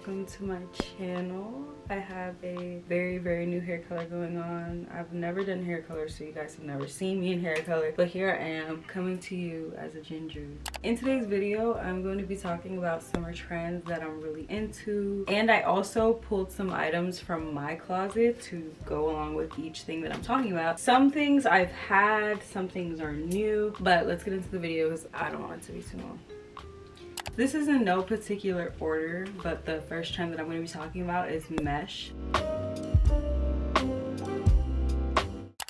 welcome to my channel. I have a very new hair color going on. I've never done hair color, so you guys have never seen me in hair color, but here I am coming to you as a ginger. In today's video, I'm going to be talking about summer trends that I'm really into, and I also pulled some items from my closet to go along with each thing that I'm talking about. Some things I've had, some things are new, but let's get into the video because I don't want it to be too long. This is in no particular order, but the first trend that I'm going to be talking about is mesh.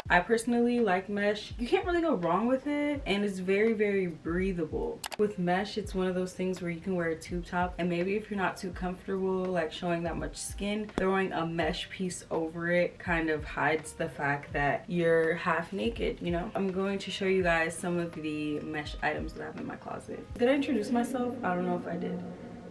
I personally like mesh. You can't really go wrong with it, and it's very breathable. With mesh, it's one of those things where you can wear a tube top, and maybe if you're not too comfortable like showing that much skin, throwing a mesh piece over it kind of hides the fact that you're half naked, you know? I'm going to show you guys some of the mesh items that I have in my closet. Did I introduce myself? I don't know if I did.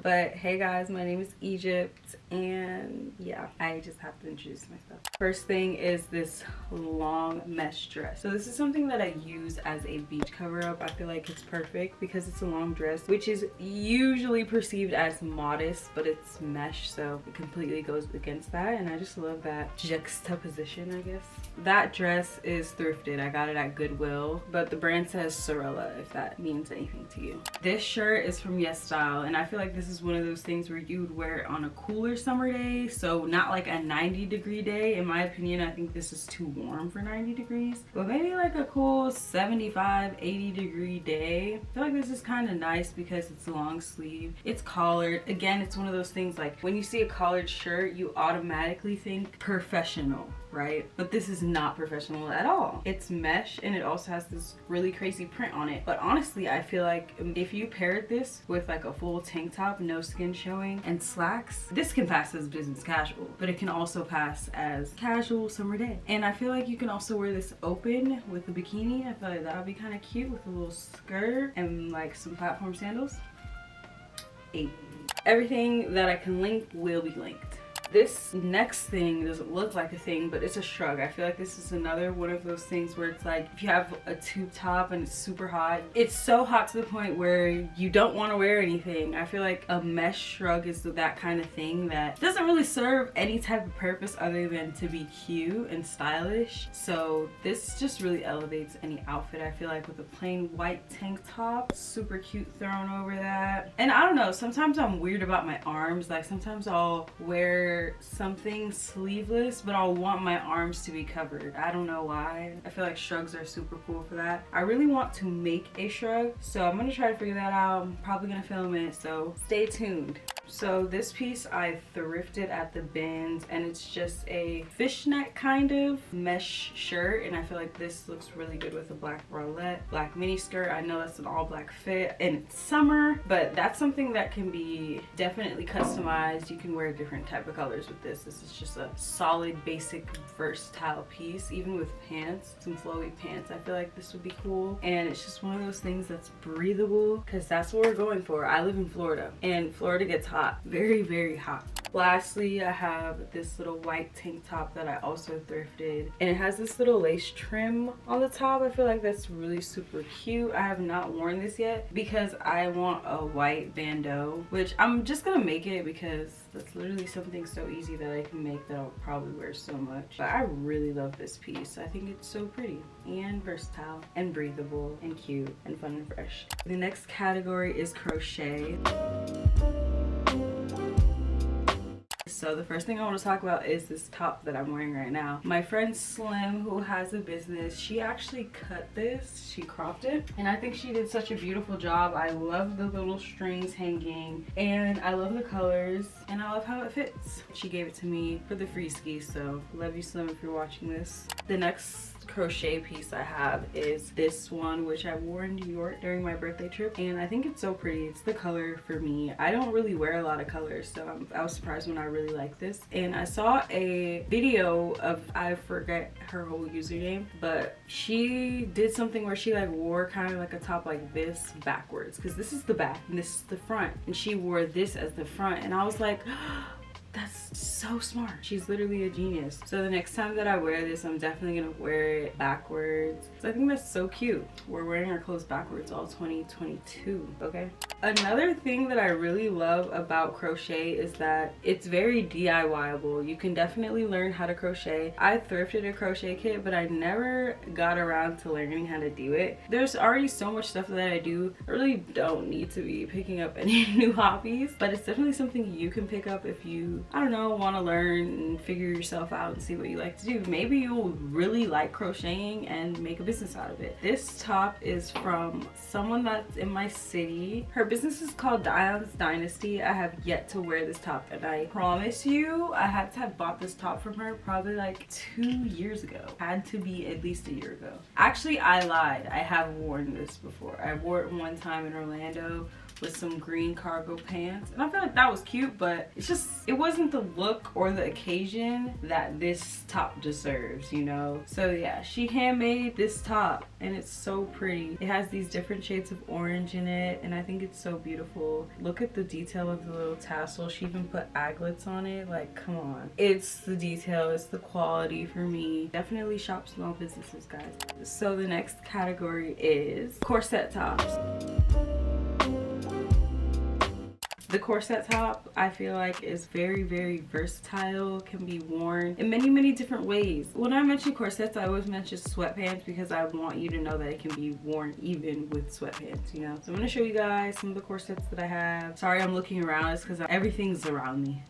But hey guys, my name is Egypt, and yeah, I just have to introduce myself. First thing is this long mesh dress. So this is something that I use as a beach cover up. I feel like it's perfect because it's a long dress, which is usually perceived as modest, but it's mesh, so it completely goes against that, and I just love that juxtaposition, I guess. That dress is thrifted. I got it at Goodwill, but the brand says Sorella, if that means anything to you. This shirt is from Yesstyle, and I feel like this is one of those things where you would wear it on a cooler summer day, so not like a 90-degree day. In my opinion, I think this is too warm for 90 degrees, but maybe like a cool 75-80-degree day. I feel like this is kind of nice because it's long sleeve, it's collared. Again, it's one of those things like when you see a collared shirt, you automatically think professional, right? But this is not professional at all. It's mesh, and it also has this really crazy print on it. But honestly, I feel like if you paired this with like a full tank top, no skin showing, and slacks, this can pass as business casual, but it can also pass as casual summer day. And I feel like you can also wear this open with a bikini. I feel like that would be kind of cute with a little skirt and like some platform sandals. 8. Everything that I can link will be linked. This next thing doesn't look like a thing, but it's a shrug. I feel like this is another one of those things where it's like if you have a tube top and it's super hot, it's so hot to the point where you don't want to wear anything. I feel like a mesh shrug is that kind of thing that doesn't really serve any type of purpose other than to be cute and stylish. So this just really elevates any outfit, I feel like, with a plain white tank top, super cute thrown over that. And I don't know, sometimes I'm weird about my arms. Like sometimes I'll wear something sleeveless, but I'll want my arms to be covered. I don't know why. I feel like shrugs are super cool for that. I really want to make a shrug, so I'm gonna try to figure that out. I'm probably gonna film it, so stay tuned. So this piece I thrifted at the bins, and it's just a fishnet kind of mesh shirt, and I feel like this looks really good with a black bralette, black mini skirt. I know that's an all black fit and it's summer, but that's something that can be definitely customized. You can wear different type of colors with this. This is just a solid basic versatile piece, even with pants, some flowy pants. I feel like this would be cool, and it's just one of those things that's breathable because that's what we're going for. I live in Florida, and Florida gets hot, very hot. Lastly, I have this little white tank top that I also thrifted, and it has this little lace trim on the top. I feel like that's really super cute. I have not worn this yet because I want a white bandeau, which I'm just gonna make it because that's literally something so easy that I can make that I'll probably wear so much. But I really love this piece. I think it's so pretty and versatile and breathable and cute and fun and fresh. The next category is crochet. So the first thing I want to talk about is this top that I'm wearing right now. My friend Slim, who has a business, she actually cut this, she cropped it, and I think she did such a beautiful job. I love the little strings hanging, and I love the colors, and I love how it fits. She gave it to me for the free ski, so love you, Slim, if you're watching this. The next crochet piece I have is this one, which I wore in New York during my birthday trip, and I think it's so pretty. It's the color for me. I don't really wear a lot of colors, so I was surprised when I really liked this. And I saw a video of, I forget her whole username, but she did something where she like wore kind of like a top like this backwards, because this is the back and this is the front, and she wore this as the front, and I was like, That's so smart. She's literally a genius. So the next time that I wear this, I'm definitely gonna wear it backwards. So I think that's so cute. We're wearing our clothes backwards all 2022, okay? Another thing that I really love about crochet is that it's very DIY-able. You can definitely learn how to crochet. I thrifted a crochet kit, but I never got around to learning how to do it. There's already so much stuff that I do. I really don't need to be picking up any new hobbies, but it's definitely something you can pick up if you, I don't know, want to learn and figure yourself out and see what you like to do. Maybe you'll really like crocheting and make a business out of it. This top is from someone that's in my city. Her business is called Dion's Dynasty. I have yet to wear this top, and I promise you I had to have bought this top from her probably like 2 years ago. Had to be at least a year ago. Actually, I lied. I have worn this before. I wore it one time in Orlando with some green cargo pants, and I feel like that was cute, but it's just, it wasn't the look or the occasion that this top deserves, you know? So yeah, she handmade this top and it's so pretty. It has these different shades of orange in it, and I think it's so beautiful. Look at the detail of the little tassel. She even put aglets on it. Like, come on. It's the detail, it's the quality for me. Definitely shop small businesses, guys. So the next category is corset tops. The corset top, I feel like, is very, very versatile, can be worn in many, many different ways. When I mention corsets, I always mention sweatpants because I want you to know that it can be worn even with sweatpants, you know? So I'm gonna show you guys some of the corsets that I have. Sorry, I'm looking around, it's because everything's around me.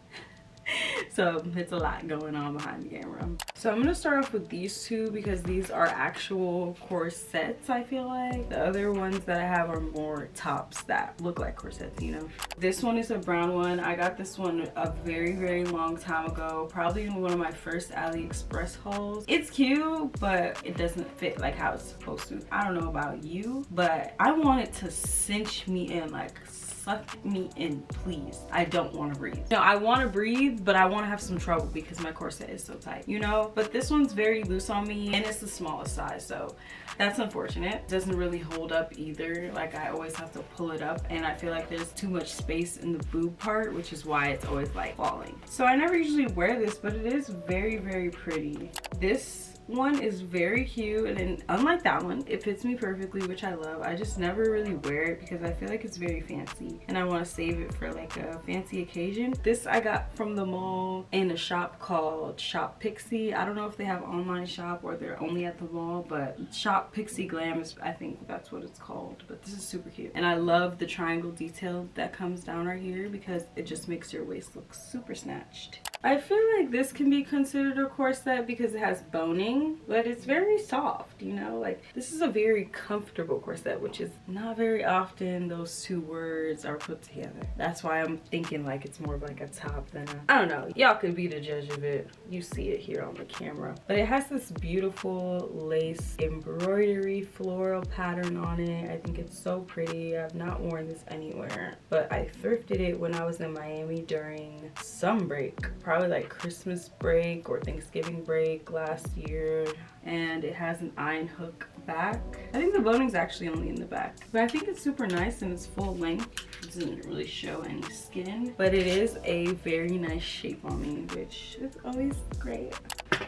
So it's a lot going on behind the camera. So I'm gonna start off with these two because these are actual corsets, I feel like. The other ones that I have are more tops that look like corsets, you know. This one is a brown one. I got this one a very, very long time ago, probably in one of my first AliExpress hauls. It's cute, but it doesn't fit like how it's supposed to. I don't know about you, but I want it to cinch me in, like suck me in, please. I don't want to breathe. No, I want to breathe, but I want to have some trouble because my corset is so tight, you know? But this one's very loose on me and it's the smallest size, so that's unfortunate. It doesn't really hold up either. Like, I always have to pull it up, and I feel like there's too much space in the boob part, which is why it's always like falling. So I never usually wear this, but it is very, very pretty. This one is very cute, and then unlike that one, it fits me perfectly, which I love. I just never really wear it because I feel like it's very fancy and I want to save it for like a fancy occasion. This I got from the mall in a shop called Shop Pixie. I don't know if they have online shop or they're only at the mall, but Shop Pixie Glam is, I think that's what it's called. But this is super cute, and I love the triangle detail that comes down right here because it just makes your waist look super snatched. I feel like this can be considered a corset because it has boning, but it's very soft, you know? Like, this is a very comfortable corset, which is not very often those two words are put together. That's why I'm thinking like it's more of like a top than a, I don't know. Y'all could be the judge of it. You see it here on the camera. But it has this beautiful lace embroidery floral pattern on it. I think it's so pretty. I've not worn this anywhere, but I thrifted it when I was in Miami during some break. Probably like Christmas break or Thanksgiving break last year, and it has an iron hook back. I think the boning's actually only in the back, but I think it's super nice and it's full length. It doesn't really show any skin, but it is a very nice shape on me, which is always great.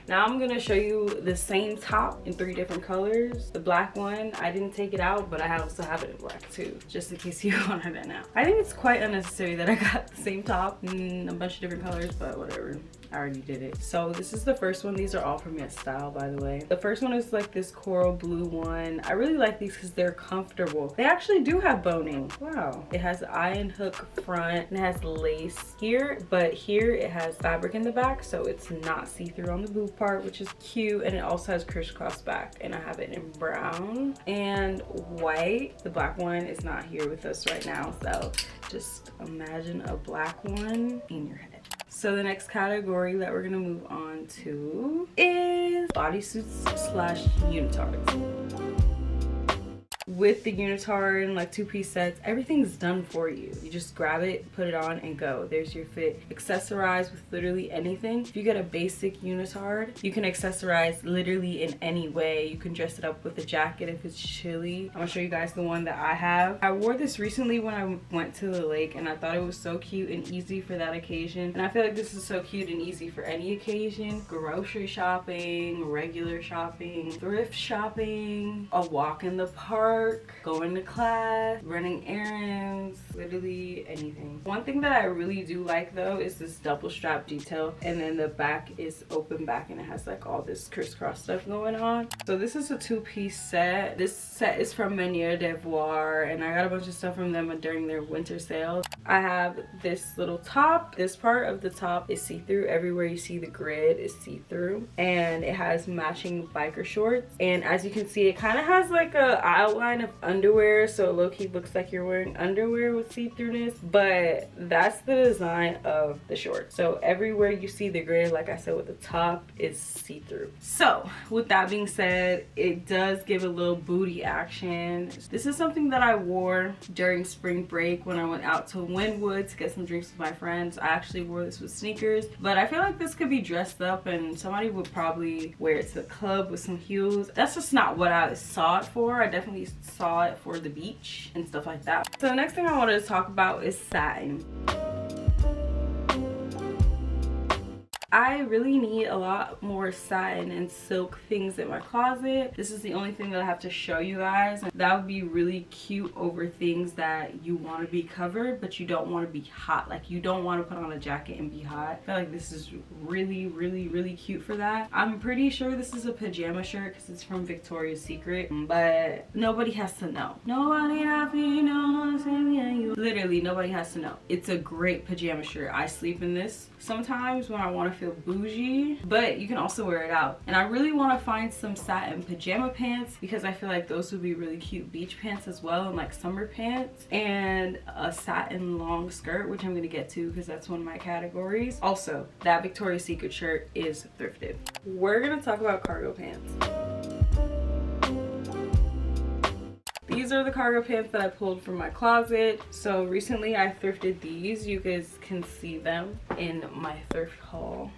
Now I'm gonna show you the same top in 3 different colors. The black one, I didn't take it out, but I also have it in black too, just in case you wanted it now. I think it's quite unnecessary that I got the same top in a bunch of different colors, but whatever. I already did it. So this is the first one. These are all from Yesstyle, by the way. The first one is like this coral blue one. I really like these because they're comfortable. They actually do have boning. Wow. It has an iron hook front and it has lace here, but here it has fabric in the back, so it's not see-through on the boob part, which is cute. And it also has crisscross back, and I have it in brown and white. The black one is not here with us right now, so just imagine a black one in your head. So the next category that we're gonna move on to is bodysuits / unitards. with the unitard and like two-piece sets, everything's done for you. You just grab it, put it on, and go. There's your fit. Accessorize with literally anything. If you get a basic unitard, you can accessorize literally in any way. You can dress it up with a jacket if it's chilly. I'm gonna show you guys the one that I have. I wore this recently when I went to the lake, and I thought it was so cute and easy for that occasion. And I feel like this is so cute and easy for any occasion. Grocery shopping, regular shopping, thrift shopping, a walk in the park, going to class, running errands, literally anything. One thing that I really do like though is this double strap detail, and then the back is open back and it has like all this crisscross stuff going on. So this is a two-piece set. This set is from Manière d'Ivoire, and I got a bunch of stuff from them during their winter sale. I have this little top. This part of the top is see-through. Everywhere you see the grid is see-through, and it has matching biker shorts. And as you can see, it kind of has like a outline of underwear, so it low-key looks like you're wearing underwear with see-throughness, but that's the design of the shorts. So everywhere you see the grid, like I said with the top, is see-through. So with that being said, it does give a little booty action. This is something that I wore during spring break when I went out to Wynwood to get some drinks with my friends. I actually wore this with sneakers, but I feel like this could be dressed up and somebody would probably wear it to the club with some heels. That's just not what I saw it for. I definitely saw it for the beach and stuff like that. So the next thing I wanted to talk about is satin. I really need a lot more satin and silk things in my closet. This is the only thing that I have to show you guys. That would be really cute over things that you want to be covered, but you don't want to be hot. Like you don't want to put on a jacket and be hot. I feel like this is really, really, really cute for that. I'm pretty sure this is a pajama shirt because it's from Victoria's Secret, but nobody has to know. Nobody knows. Literally, nobody has to know. It's a great pajama shirt. I sleep in this sometimes when I want to feel bougie, but you can also wear it out. And I really want to find some satin pajama pants because I feel like those would be really cute beach pants as well, and like summer pants, and a satin long skirt, which I'm going to get to because that's one of my categories. Also, that Victoria's Secret shirt is thrifted. We're going to talk about cargo pants. These are the cargo pants that I pulled from my closet. So recently I thrifted these. You guys can see them in my thrift haul.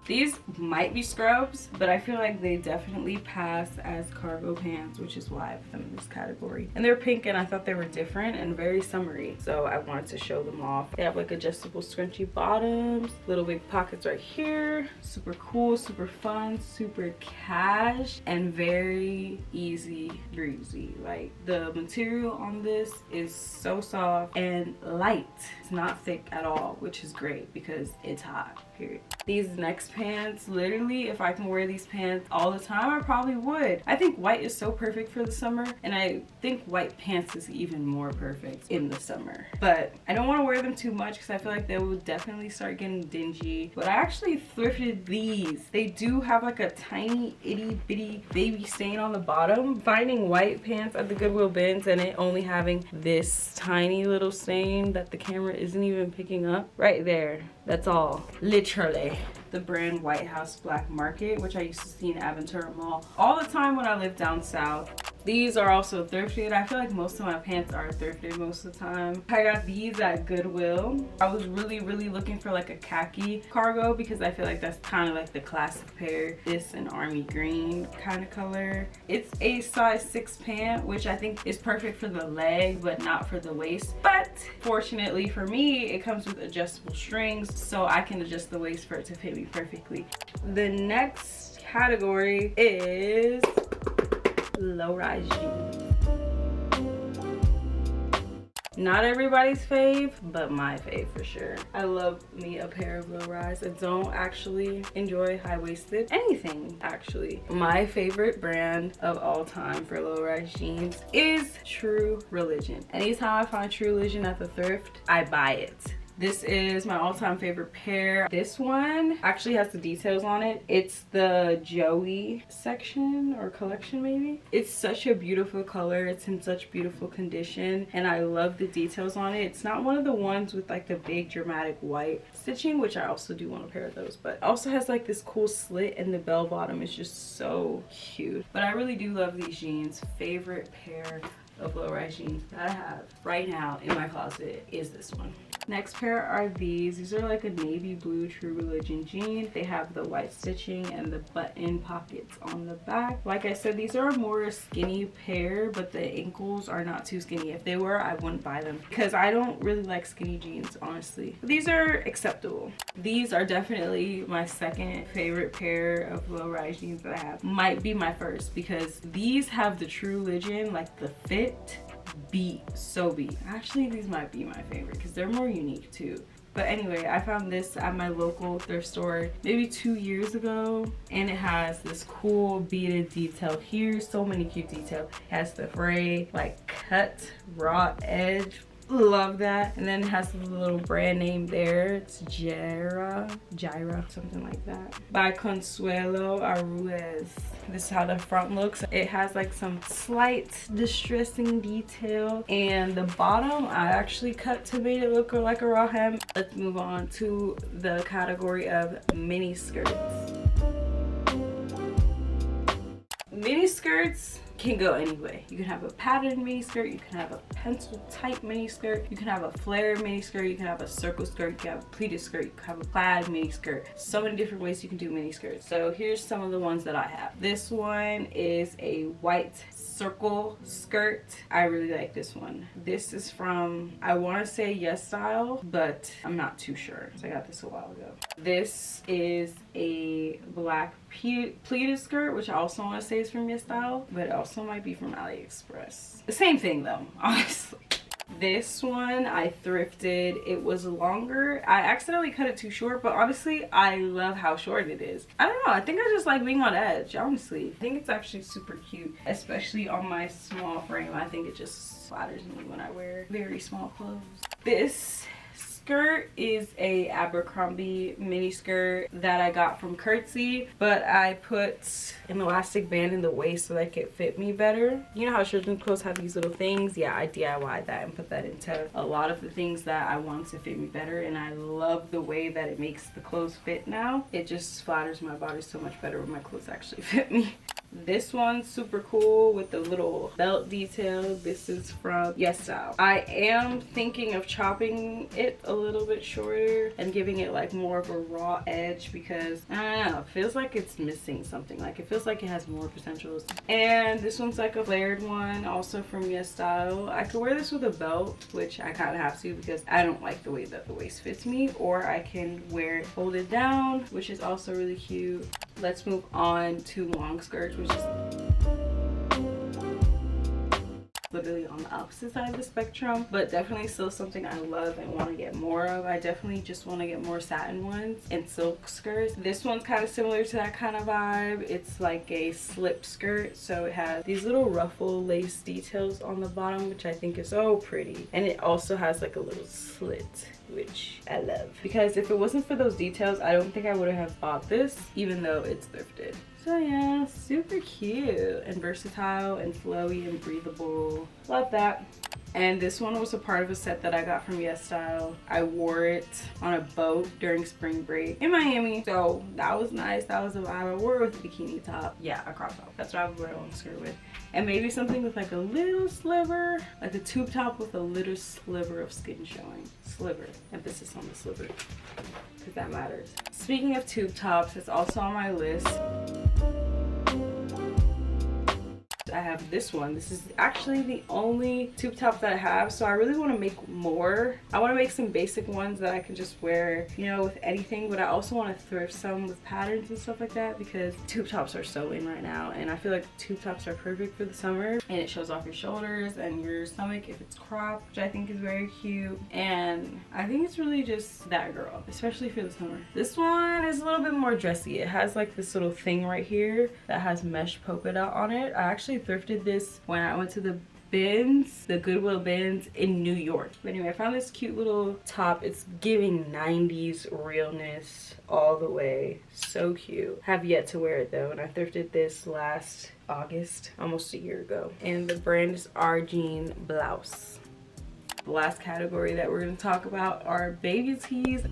These might be scrubs, but I feel like they definitely pass as cargo pants, which is why I put them in this category. And they're pink, and I thought they were different and very summery, so I wanted to show them off. They have like adjustable scrunchy bottoms, little big pockets right here. Super cool, super fun, super cash, and very easy breezy. Like the material on this is so soft and light. It's not thick at all, which is great because it's hot, period. These next pants, literally, if I can wear these pants all the time, I probably would. I think white is so perfect for the summer, and I think white pants is even more perfect in the summer. But I don't want to wear them too much because I feel like they will definitely start getting dingy. But I actually thrifted these. They do have like a tiny itty bitty baby stain on the bottom. Finding white pants at the Goodwill bins and it only having this tiny little stain that the camera isn't even picking up. Right there. That's all. Literally. The brand White House Black Market, which I used to see in Aventura Mall all the time when I lived down south. These are also thrifted. I feel like most of my pants are thrifted most of the time. I got these at Goodwill. I was really looking for like a khaki cargo because I feel like that's kind of like the classic pair. This and army green kind of color. It's a size 6 pant, which I think is perfect for the leg but not for the waist. But fortunately for me, it comes with adjustable strings, so I can adjust the waist for it to fit me perfectly. The next category is low-rise jeans. Not everybody's fave, but my fave for sure. I love me a pair of low-rise. I don't actually enjoy high-waisted anything, actually. My favorite brand of all time for low-rise jeans is True Religion. Anytime I find True Religion at the thrift, I buy it. This is my all-time favorite pair. This one actually has the details on it. It's the Joey section or collection maybe. It's such a beautiful color. It's in such beautiful condition and I love the details on it. It's not one of the ones with like the big dramatic white stitching, which I also do want a pair of those, but it also has like this cool slit and the bell bottom is just so cute. But I really do love these jeans. Favorite pair of low-rise jeans that I have right now in my closet is this one. Next pair are these. These are like a navy blue True Religion jean. They have the white stitching and the button pockets on the back. Like I said, these are a more skinny pair, but the ankles are not too skinny. If they were, I wouldn't buy them because I don't really like skinny jeans, honestly. But these are acceptable. These are definitely my second favorite pair of low-rise jeans that I have. Might be my first because these have the True Religion, like the fit beat. Actually, these might be my favorite because they're more unique too. But anyway, I found this at my local thrift store maybe 2 years ago, and it has this cool beaded detail here. So many cute details. It has the fray, like cut raw edge. Love that. And then it has the little brand name there. It's Gyra, something like that, by Consuelo Arruez. This is how the front looks. It has like some slight distressing detail, and the bottom I actually cut to make it look like a raw hem. Let's move on to the category of mini skirts. Mini skirts can go any way. You can have a patterned mini skirt, you can have a pencil type mini skirt, you can have a flare mini skirt, you can have a circle skirt, you can have a pleated skirt, you can have a plaid mini skirt. So many different ways you can do mini skirts. So here's some of the ones that I have. This one is a white circle skirt. I really like this one. This is from, I want to say Yesstyle, but I'm not too sure. So I got this a while ago. This is a black pleated skirt, which I also want to say is from Yesstyle, but it also might be from AliExpress. The same thing though, honestly. This one I thrifted. It was longer. I accidentally cut it too short, but honestly I love how short it is. I don't know, I think I just like being on edge, honestly. I think it's actually super cute, especially on my small frame. I think it just flatters me when I wear very small clothes. This skirt is a Abercrombie mini skirt that I got from Curtsy, but I put an elastic band in the waist so that it could fit me better. You know how children's clothes have these little things? Yeah, I DIY'd that and put that into a lot of the things that I want to fit me better, and I love the way that it makes the clothes fit now. It just flatters my body so much better when my clothes actually fit me. This one's super cool with the little belt detail. This is from Yesstyle. I am thinking of chopping it a little bit shorter and giving it like more of a raw edge because I don't know, it feels like it's missing something. Like it feels like it has more potentials. And this one's like a flared one, also from Yesstyle. I could wear this with a belt, which I kind of have to because I don't like the way that the waist fits me, or I can wear it folded down, which is also really cute. Let's move on to long skirts, which is literally on the opposite side of the spectrum, but definitely still something I love and want to get more of. I definitely just want to get more satin ones and silk skirts. This one's kind of similar to that kind of vibe. It's like a slip skirt, so it has these little ruffle lace details on the bottom, which I think is so pretty, and it also has like a little slit, which I love, because if it wasn't for those details I don't think I would have bought this, even though it's thrifted. So yeah, super cute and versatile and flowy and breathable. Love that. And this one was a part of a set that I got from Yesstyle. I wore it on a boat during spring break in Miami, so that was nice. That was a vibe. I wore it with a bikini top. Yeah, a crop top. That's what I would wear a long skirt with. And maybe something with like a little sliver, like a tube top with a little sliver of skin showing. Sliver. Emphasis on the sliver, because that matters. Speaking of tube tops, it's also on my list. I have this one. This is actually the only tube top that I have, so I really want to make more. I want to make some basic ones that I can just wear, you know, with anything, but I also want to thrift some with patterns and stuff like that because tube tops are so in right now, and I feel like tube tops are perfect for the summer, and it shows off your shoulders and your stomach if it's cropped, which I think is very cute, and I think it's really just that girl, especially for the summer. This one is a little bit more dressy. It has like this little thing right here that has mesh polka dot on it. I actually thrifted this when I went to the bins, the Goodwill bins in New York. But anyway, I found this cute little top. It's giving 90s realness all the way. So cute. Have yet to wear it though, and I thrifted this last August, almost a year ago. And the brand is Argene Blouse. The last category that we're going to talk about are baby tees.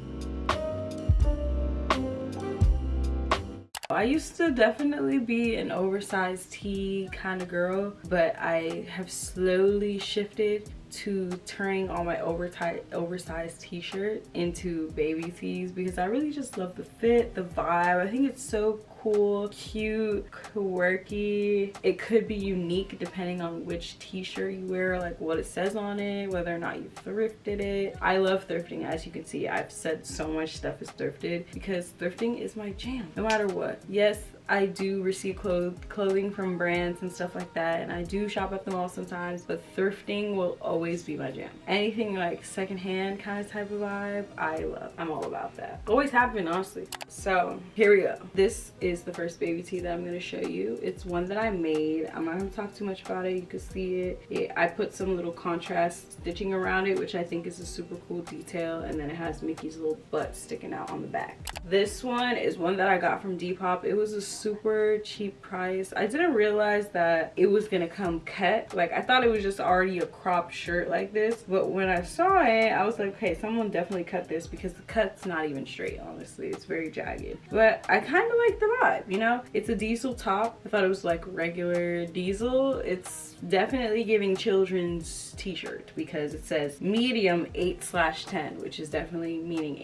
I used to definitely be an oversized tee kind of girl, but I have slowly shifted to turning all my oversized t-shirt into baby tees because I really just love the fit, the vibe. I think it's so cool, cute, quirky. It could be unique depending on which t-shirt you wear, like what it says on it, whether or not you thrifted it. I love thrifting. As you can see, I've said so much stuff is thrifted because thrifting is my jam, no matter what. Yes, I do receive clothing from brands and stuff like that, and I do shop at the mall sometimes, but thrifting will always be my jam. Anything like secondhand kind of type of vibe, I love. I'm all about that. Always have been, honestly. So here we go. This is the first baby tee that I'm going to show you. It's one that I made. I'm not going to talk too much about it. You can see it. I put some little contrast stitching around it, which I think is a super cool detail, and then it has Mickey's little butt sticking out on the back. This one is one that I got from Depop. It was a super cheap price. I didn't realize that it was gonna come cut. Like, I thought it was just already a cropped shirt like this, but when I saw it, I was like, okay, someone definitely cut this because the cut's not even straight, honestly. It's very jagged, but I kind of like the vibe, you know? It's a diesel top. I thought it was like regular diesel. It's definitely giving children's t-shirt because it says medium 8/10, which is definitely meaning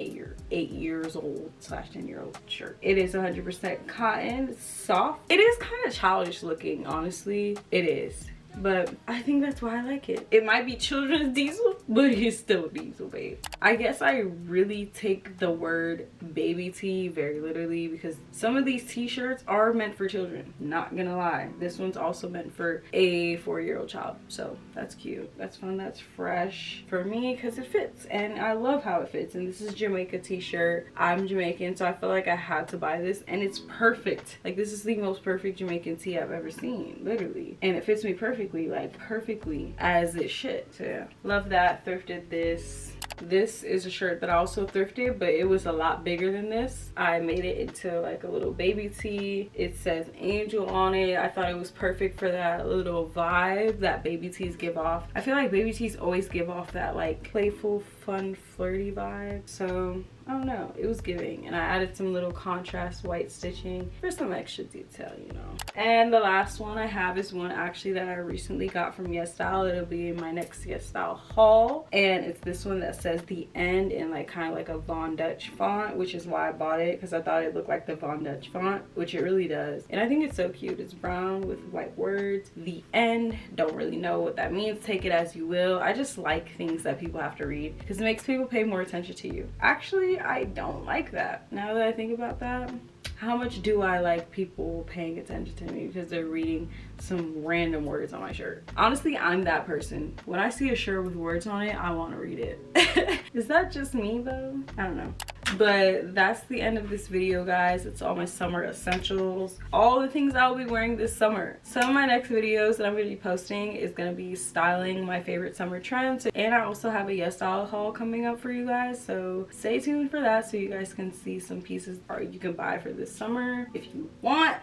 8 years old / 10-year-old shirt. It is 100% cotton. It's soft. It is kind of childish looking, honestly. It is. But I think that's why I like it. It might be children's diesel, but it's still diesel, babe. I guess I really take the word baby tee very literally because some of these t-shirts are meant for children. Not gonna lie. This one's also meant for a 4-year-old child. So that's cute. That's fun. That's fresh for me because it fits. And I love how it fits. And this is Jamaica t-shirt. I'm Jamaican, so I feel like I had to buy this. And it's perfect. Like, this is the most perfect Jamaican tee I've ever seen. Literally. And it fits me perfectly. Like, perfectly as it should. So yeah, love that. Thrifted this. This is a shirt that I also thrifted, but it was a lot bigger than this. I made it into like a little baby tee. It says angel on it. I thought it was perfect for that little vibe that baby tees give off. I feel like baby tees always give off that like playful, fun, flirty vibe. So I don't know, it was giving. And I added some little contrast white stitching for some extra detail, you know. And the last one I have is one actually that I recently got from Yesstyle. It'll be in my next Yesstyle haul. And it's this one that says the end in like kind of like a Von Dutch font, which is why I bought it, because I thought it looked like the Von Dutch font, which it really does. And I think it's so cute. It's brown with white words. The end, don't really know what that means. Take it as you will. I just like things that people have to read because it makes people pay more attention to you. Actually, I don't like that. Now that I think about that, how much do I like people paying attention to me because they're reading some random words on my shirt? Honestly, I'm that person. When I see a shirt with words on it, I want to read it. Is that just me though? I don't know. But that's the end of this video, guys. It's all my summer essentials, all the things I'll be wearing this summer. Some of my next videos that I'm going to be posting is going to be styling my favorite summer trends, and I also have a Yesstyle haul coming up for you guys, so stay tuned for that so you guys can see some pieces or you can buy for this summer if you want.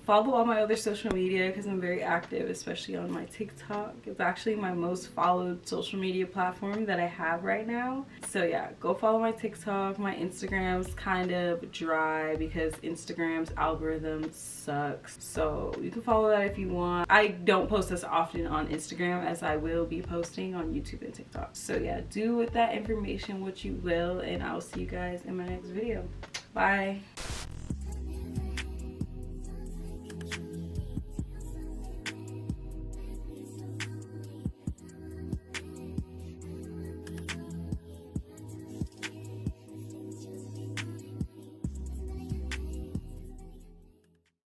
Follow all my other social media because I'm very active, especially on my TikTok. It's actually my most followed social media platform that I have right now. So yeah, go follow my TikTok. My Instagram's kind of dry because Instagram's algorithm sucks. So you can follow that if you want. I don't post as often on Instagram as I will be posting on YouTube and TikTok. So yeah, do with that information what you will, and I'll see you guys in my next video. Bye.